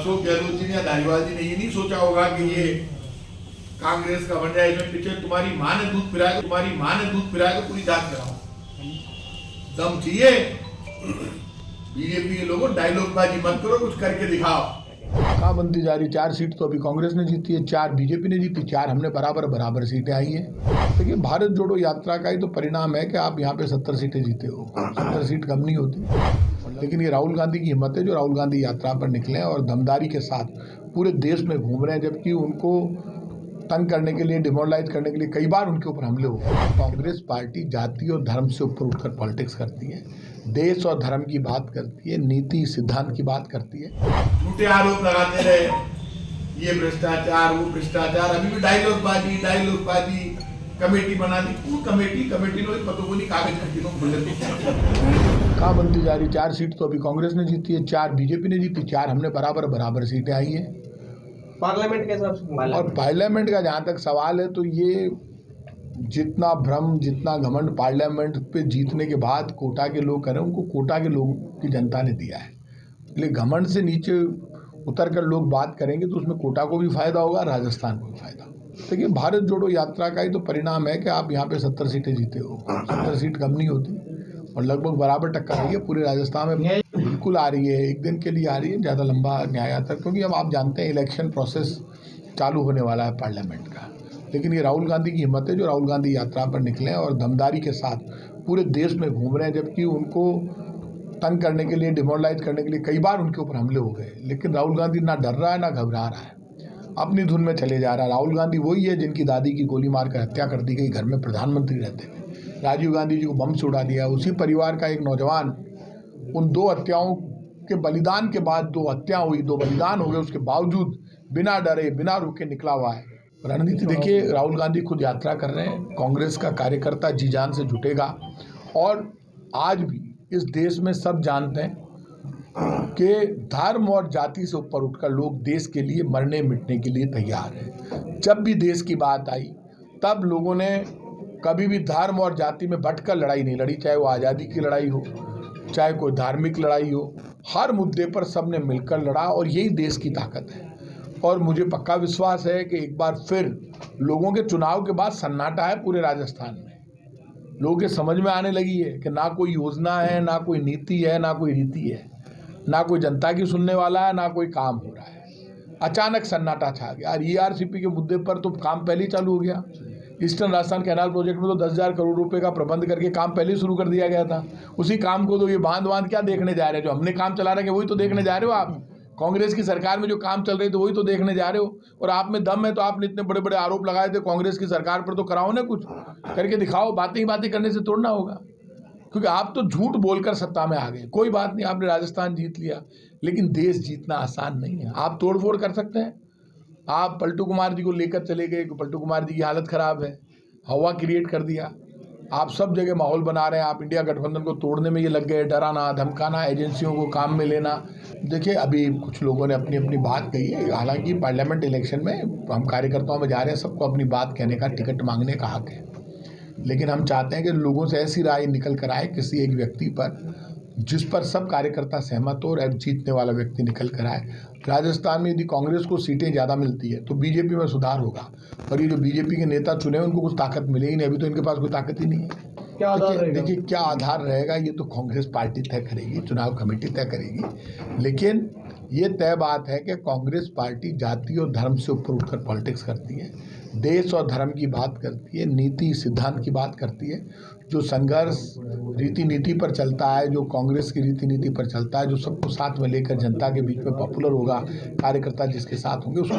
अशोक गहलोत जी ने या धारीवाल जी ने ये नहीं सोचा होगा कि ये कांग्रेस का बन जाए, इसमें पीछे तुम्हारी माँ ने दूध पिलाया तो पूरी जांच कराओ। दम चाहिए। बीजेपी के लोगों डायलॉगबाजी मत करो, कुछ करके दिखाओ। कहाँ बनती जा रही? 4 सीट तो अभी कांग्रेस ने जीती है, 4 बीजेपी ने जीती, 4 हमने बराबर सीटें आई हैं। देखिए, भारत जोड़ो यात्रा का ही तो परिणाम है कि आप यहाँ पे 70 सीटें जीते हो। 70 सीट कम नहीं होती। लेकिन ये राहुल गांधी की हिम्मत है जो राहुल गांधी यात्रा पर निकले और दमदारी के साथ पूरे देश में घूम रहे हैं, जबकि उनको तंग करने के लिए, डिमोरलाइज करने के लिए कई बार उनके ऊपर हमले हुए। कांग्रेस पार्टी जाति और धर्म से ऊपर उठकर पॉलिटिक्स करती है, देश और धर्म की बात करती है, नीति सिद्धांत की बात करती है। झूठे आरोप लगाते रहे, ये भ्रष्टाचार, वो भ्रष्टाचार, अभी भी डायलॉगबाजी, कमेटी बना दी। कमेटी लोग पतों को नहीं, कागज कहाँ बनती जा रही? 4 सीट तो अभी कांग्रेस ने जीती है, 4 बीजेपी ने जीती, 4 हमने बराबर सीटें आई हैं। पार्लियामेंट के हिसाब से और पार्लियामेंट का जहाँ तक सवाल है तो ये जितना भ्रम, जितना घमंड पार्लियामेंट पे जीतने के बाद कोटा के लोग करें, उनको कोटा के लोग की जनता ने दिया है। इसलिए घमंड से नीचे उतर कर लोग बात करेंगे तो उसमें कोटा को भी फायदा होगा, राजस्थान को भी फायदा। देखिए, भारत जोड़ो यात्रा का ही तो परिणाम है कि आप यहाँ पे 70 सीटें जीते हो। 70 सीट कम नहीं होती और लगभग बराबर टक्कर रही है पूरे राजस्थान में। बिल्कुल आ रही है, एक दिन के लिए आ रही है, ज़्यादा लंबा न्याय आता है, क्योंकि अब आप जानते हैं इलेक्शन प्रोसेस चालू होने वाला है पार्लियामेंट का। लेकिन ये राहुल गांधी की हिम्मत है जो राहुल गांधी यात्रा पर निकले और दमदारी के साथ पूरे देश में घूम रहे हैं, जबकि उनको तंग करने के लिए, डिमोरलाइज करने के लिए कई बार उनके ऊपर हमले हो गए। लेकिन राहुल गांधी ना डर रहा है ना घबरा रहा है, अपनी धुन में चले जा रहा है। राहुल गांधी वही है जिनकी दादी की गोली मारकर हत्या कर दी गई, घर में प्रधानमंत्री रहते हुए। राजीव गांधी जी को बम से उड़ा दिया। उसी परिवार का एक नौजवान उन 2 हत्याओं के बलिदान के बाद, 2 हत्या हुई, 2 बलिदान हो गए, उसके बावजूद बिना डरे, बिना रुके निकला हुआ है। रणनीति देखिए, राहुल गांधी खुद यात्रा कर रहे हैं, कांग्रेस का कार्यकर्ता जी जान से जुटेगा। और आज भी इस देश में सब जानते हैं कि धर्म और जाति से ऊपर उठकर लोग देश के लिए मरने मिटने के लिए तैयार हैं। जब भी देश की बात आई तब लोगों ने कभी भी धर्म और जाति में बंटकर लड़ाई नहीं लड़ी, चाहे वो आज़ादी की लड़ाई हो, चाहे कोई धार्मिक लड़ाई हो। हर मुद्दे पर सबने मिलकर लड़ा और यही देश की ताकत है। और मुझे पक्का विश्वास है कि एक बार फिर लोगों के चुनाव के बाद सन्नाटा है पूरे राजस्थान में। लोगों के समझ में आने लगी है कि ना कोई योजना है, ना कोई नीति है, ना कोई रीति है, ना कोई जनता की सुनने वाला है, ना कोई काम हो रहा है। अचानक सन्नाटा छा गया। और ERCP के मुद्दे पर तो काम पहले ही चालू हो गया। ईस्टर्न राजस्थान कैनाल प्रोजेक्ट में तो 10,000 करोड़ रुपए का प्रबंध करके काम पहले ही शुरू कर दिया गया था। उसी काम को तो ये बांध क्या देखने जा रहे हैं? जो हमने काम चला रहे हैं वही तो देखने जा रहे हो आप। कांग्रेस की सरकार में जो काम चल रहे थे वही तो देखने जा रहे हो। और आप में दम है तो आपने इतने बड़े बड़े आरोप लगाए थे कांग्रेस की सरकार पर, तो कराओ ना, कुछ करके दिखाओ। बातें ही बातें करने से तोड़ना होगा, क्योंकि आप तो झूठ बोलकर सत्ता में आ गए। कोई बात नहीं, आपने राजस्थान जीत लिया, लेकिन देश जीतना आसान नहीं है। आप तोड़फोड़ कर सकते हैं। आप पलटू कुमार जी को लेकर चले गए, पलटू कुमार जी की हालत खराब है, हवा क्रिएट कर दिया। आप सब जगह माहौल बना रहे हैं। आप इंडिया गठबंधन को तोड़ने में ये लग गए, डराना, धमकाना, एजेंसियों को काम में लेना। देखिए, अभी कुछ लोगों ने अपनी अपनी बात कही है। हालांकि पार्लियामेंट इलेक्शन में हम कार्यकर्ताओं में जा रहे हैं, सबको अपनी बात कहने का, टिकट मांगने का हक है। लेकिन हम चाहते हैं कि लोगों से ऐसी राय निकल कर आए किसी एक व्यक्ति पर जिस पर सब कार्यकर्ता सहमत हो और जीतने वाला व्यक्ति निकल कर आए। राजस्थान में यदि कांग्रेस को सीटें ज़्यादा मिलती है तो बीजेपी में सुधार होगा। और ये जो बीजेपी के नेता चुने उनको कुछ ताकत मिलेगी नहीं। अभी तो इनके पास कोई ताकत ही नहीं है। देखिए क्या आधार रहेगा, ये तो कांग्रेस पार्टी तय करेगी, चुनाव कमेटी तय करेगी। लेकिन ये तय बात है कि कांग्रेस पार्टी जाति और धर्म से ऊपर उठकर पॉलिटिक्स करती है, देश और धर्म की बात करती है, नीति सिद्धांत की बात करती है। जो संघर्ष रीति नीति पर चलता है, जो कांग्रेस की रीति नीति पर चलता है, जो सबको साथ में लेकर जनता के बीच में पॉपुलर होगा, कार्यकर्ता जिसके साथ होंगे उसको